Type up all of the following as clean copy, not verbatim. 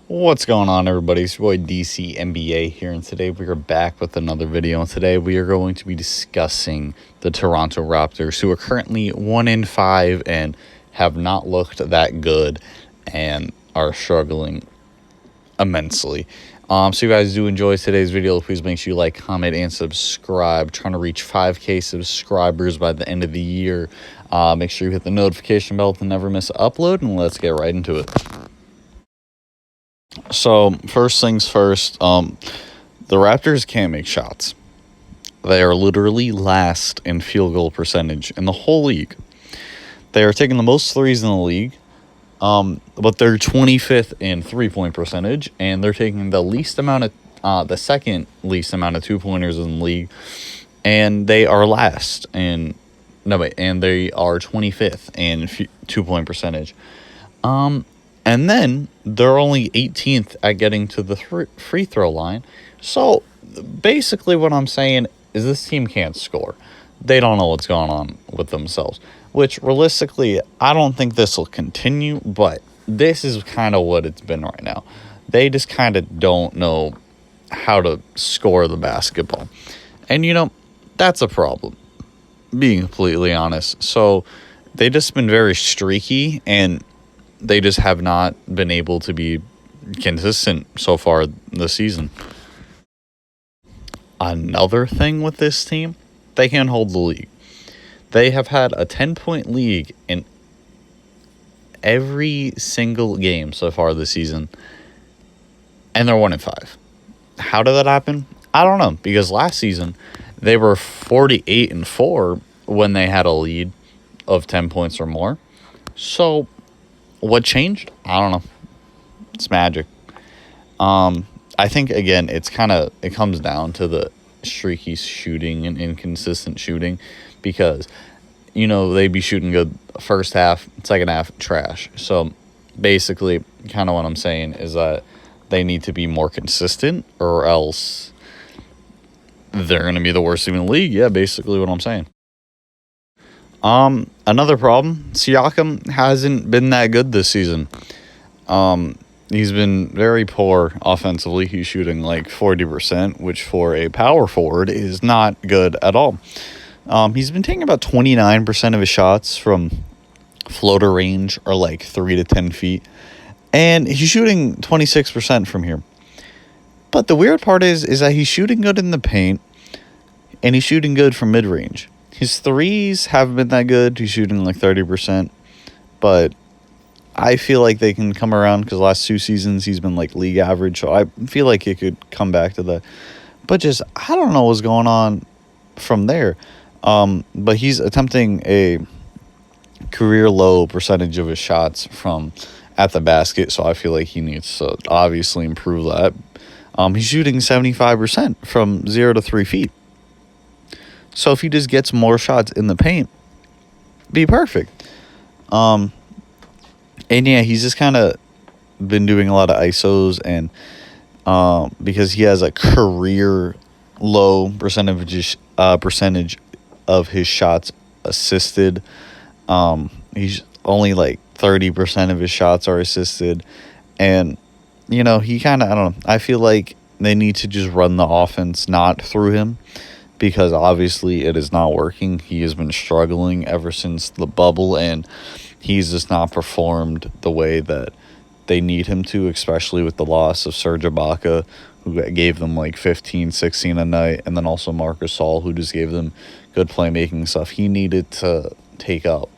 What's going on, everybody? It's your boy DC NBA here, and today we are back with another video. And today we are going to be discussing the Toronto Raptors, who are currently 1-5 and have not looked that good and are struggling immensely. So if you guys do enjoy today's video, please make sure you like, comment, and subscribe. Trying to reach 5K subscribers by the end of the year. Make sure you hit the notification bell to never miss an upload, and let's get right into it. So, first things first, the Raptors can't make shots. They are literally last in field goal percentage in the whole league. They are taking the most threes in the league, but they're 25th in three-point percentage, and they're taking the second least amount of two-pointers in the league, and they are and they are 25th in two-point percentage. And then they're only 18th at getting to the free throw line. So basically what I'm saying is this team can't score. They don't know what's going on with themselves, which realistically, I don't think this will continue, but this is kind of what it's been right now. They just kind of don't know how to score the basketball. And, that's a problem, being completely honest. So they just been very streaky, and they just have not been able to be consistent so far this season. Another thing with this team, they can't hold the lead. They have had a 10-point lead in every single game so far this season, and they're 1-5. How did that happen? I don't know, because last season they were 48-4 when they had a lead of 10 points or more. So what changed? I don't know. It's magic. I think, again, it comes down to the streaky shooting and inconsistent shooting, because, they'd be shooting good first half, second half, trash. So basically, kind of what I'm saying is that they need to be more consistent, or else they're going to be the worst team in the league. Yeah, basically what I'm saying. Another problem, Siakam hasn't been that good this season. He's been very poor offensively. He's shooting like 40%, which for a power forward is not good at all. He's been taking about 29% of his shots from floater range, or like 3 to 10 feet. And he's shooting 26% from here. But the weird part is that he's shooting good in the paint, and he's shooting good from mid-range. His threes haven't been that good. He's shooting like 30%. But I feel like they can come around, because last 2 seasons he's been like league average. So I feel like he could come back to that. But just, I don't know what's going on from there. But he's attempting a career low percentage of his shots from at the basket. So I feel like he needs to obviously improve that. He's shooting 75% from 0 to 3 feet. So if he just gets more shots in the paint, be perfect. And yeah, he's just kind of been doing a lot of ISOs, and because he has a career low percentage of his shots assisted. He's only like 30% of his shots are assisted, and he kind of, I don't know. I feel like they need to just run the offense not through him, because obviously it is not working. He has been struggling ever since the bubble, and he's just not performed the way that they need him to, especially with the loss of Serge Ibaka, who gave them like 15, 16 a night, and then also Marcus Gasol, who just gave them good playmaking stuff. He needed to take up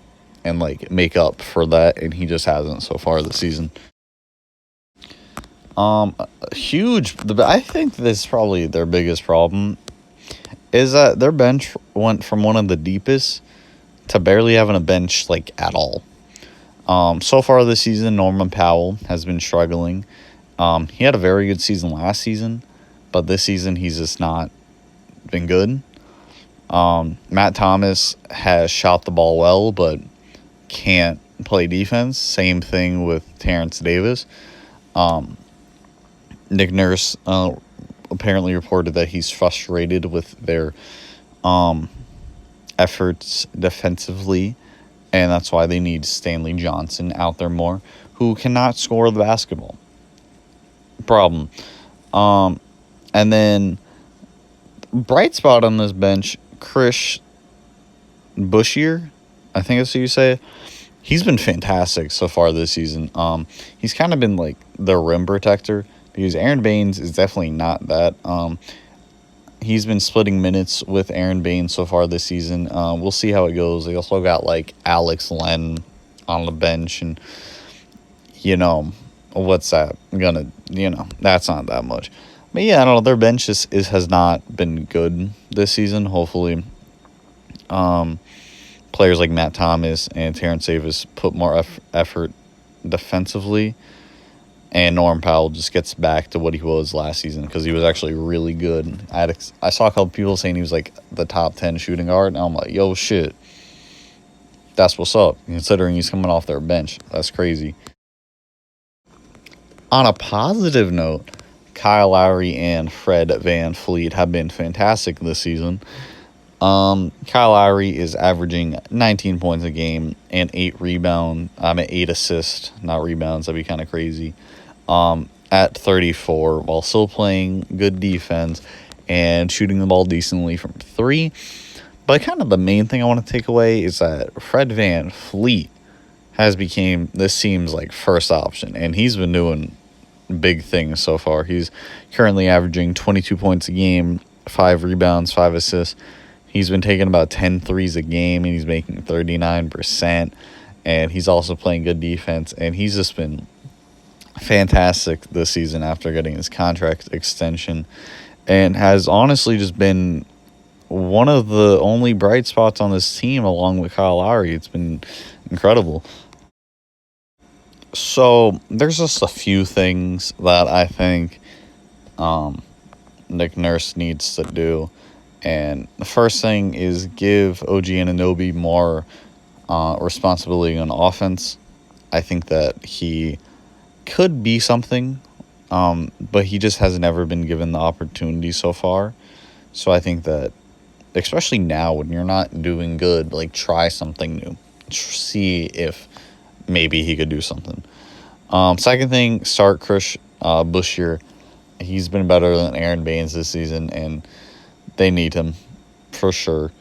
and like make up for that, and he just hasn't so far this season. I think this is probably their biggest problem, is that their bench went from one of the deepest to barely having a bench like at all. So far this season, Norman Powell has been struggling. He had a very good season last season, but this season he's just not been good. Matt Thomas has shot the ball well, but can't play defense. Same thing with Terrence Davis. Nick Nurse apparently reported that he's frustrated with their efforts defensively, and that's why they need Stanley Johnson out there more, who cannot score the basketball. problem. And then bright spot on this bench, Chris Bushier, I think that's how you say it. He's been fantastic so far this season. He's kind of been like the rim protector because Aaron Baines is definitely not that. He's been splitting minutes with Aaron Baines so far this season. We'll see how it goes. They also got like Alex Len on the bench, and what's that gonna? That's not that much. But yeah, I don't know. Their bench has not been good this season. Hopefully, players like Matt Thomas and Terrence Davis put more effort defensively, and Norm Powell just gets back to what he was last season because he was actually really good. I saw a couple people saying he was like the top 10 shooting guard, and I'm like, yo, shit. That's what's up, considering he's coming off their bench. That's crazy. On a positive note, Kyle Lowry and Fred VanFleet have been fantastic this season. Kyle Lowry is averaging 19 points a game and 8 assists, not rebounds. That'd be kind of crazy. At 34, while still playing good defense and shooting the ball decently from 3. But kind of the main thing I want to take away is that Fred VanFleet has became this team's like first option, and he's been doing big things so far. He's currently averaging 22 points a game, 5 rebounds, 5 assists. He's been taking about 10 threes a game, and he's making 39%. And he's also playing good defense, and he's just been fantastic this season after getting his contract extension, and has honestly just been one of the only bright spots on this team along with Kyle Lowry. It's been incredible. So there's just a few things that I think Nick Nurse needs to do. And the first thing is give OG Anunoby more responsibility on offense. I think that he could be something, but he just has never been given the opportunity so far. So I think that, especially now when you're not doing good, like try something new. See if maybe he could do something. Second thing, start Chris Bushier. He's been better than Aaron Baines this season, and they need him for sure.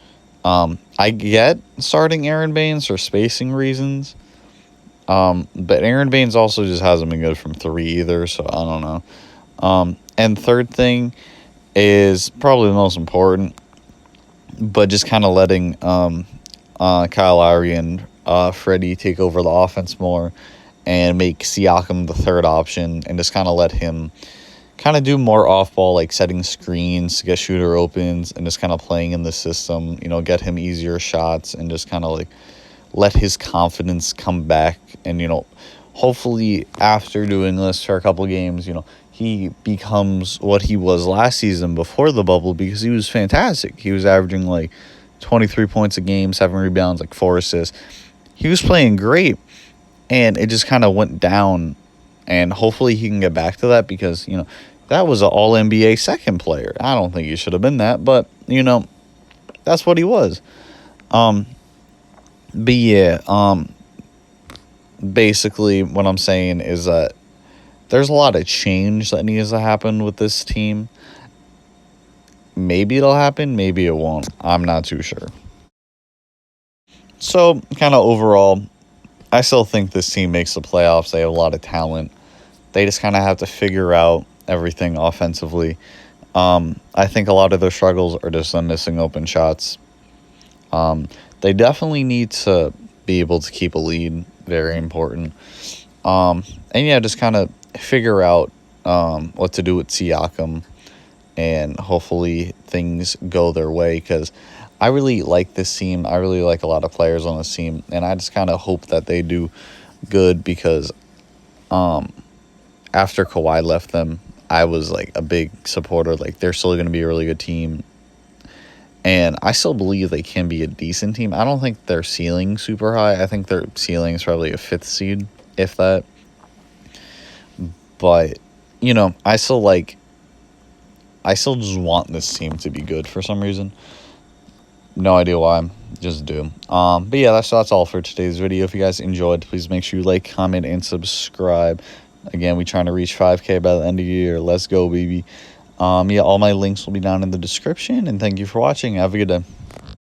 I get starting Aaron Baines for spacing reasons, but Aaron Baines also just hasn't been good from 3 either, so I don't know. And third thing is probably the most important, but just kind of letting Kyle Lowry and Freddie take over the offense more and make Siakam the third option, and just kind of let him kind of do more off-ball, like setting screens to get shooter opens and just kind of playing in the system, get him easier shots and just kind of like let his confidence come back. And, hopefully after doing this for a couple games, he becomes what he was last season before the bubble, because he was fantastic. He was averaging like 23 points a game, 7 rebounds, like 4 assists. He was playing great, and it just kind of went down. And hopefully he can get back to that, because, that was an all-NBA second player. I don't think he should have been that, but, that's what he was. But yeah, basically what I'm saying is that there's a lot of change that needs to happen with this team. Maybe it'll happen, maybe it won't. I'm not too sure. So, kind of overall, I still think this team makes the playoffs. They have a lot of talent. They just kind of have to figure out everything offensively. I think a lot of their struggles are just them missing open shots. They definitely need to be able to keep a lead. Very important. And yeah, just kind of figure out what to do with Siakam, and hopefully things go their way, because I really like this team. I really like a lot of players on this team, and I just kind of hope that they do good, because after Kawhi left them, I was like a big supporter. Like, they're still going to be a really good team, and I still believe they can be a decent team. I don't think their ceiling super high. I think their ceiling is probably a 5th seed, if that. But, I still just want this team to be good for some reason. No idea why. Just do. But yeah, that's all for today's video. If you guys enjoyed, please make sure you like, comment, and subscribe. Again, we trying to reach 5K by the end of the year. Let's go, baby. Yeah, all my links will be down in the description. And thank you for watching. Have a good day.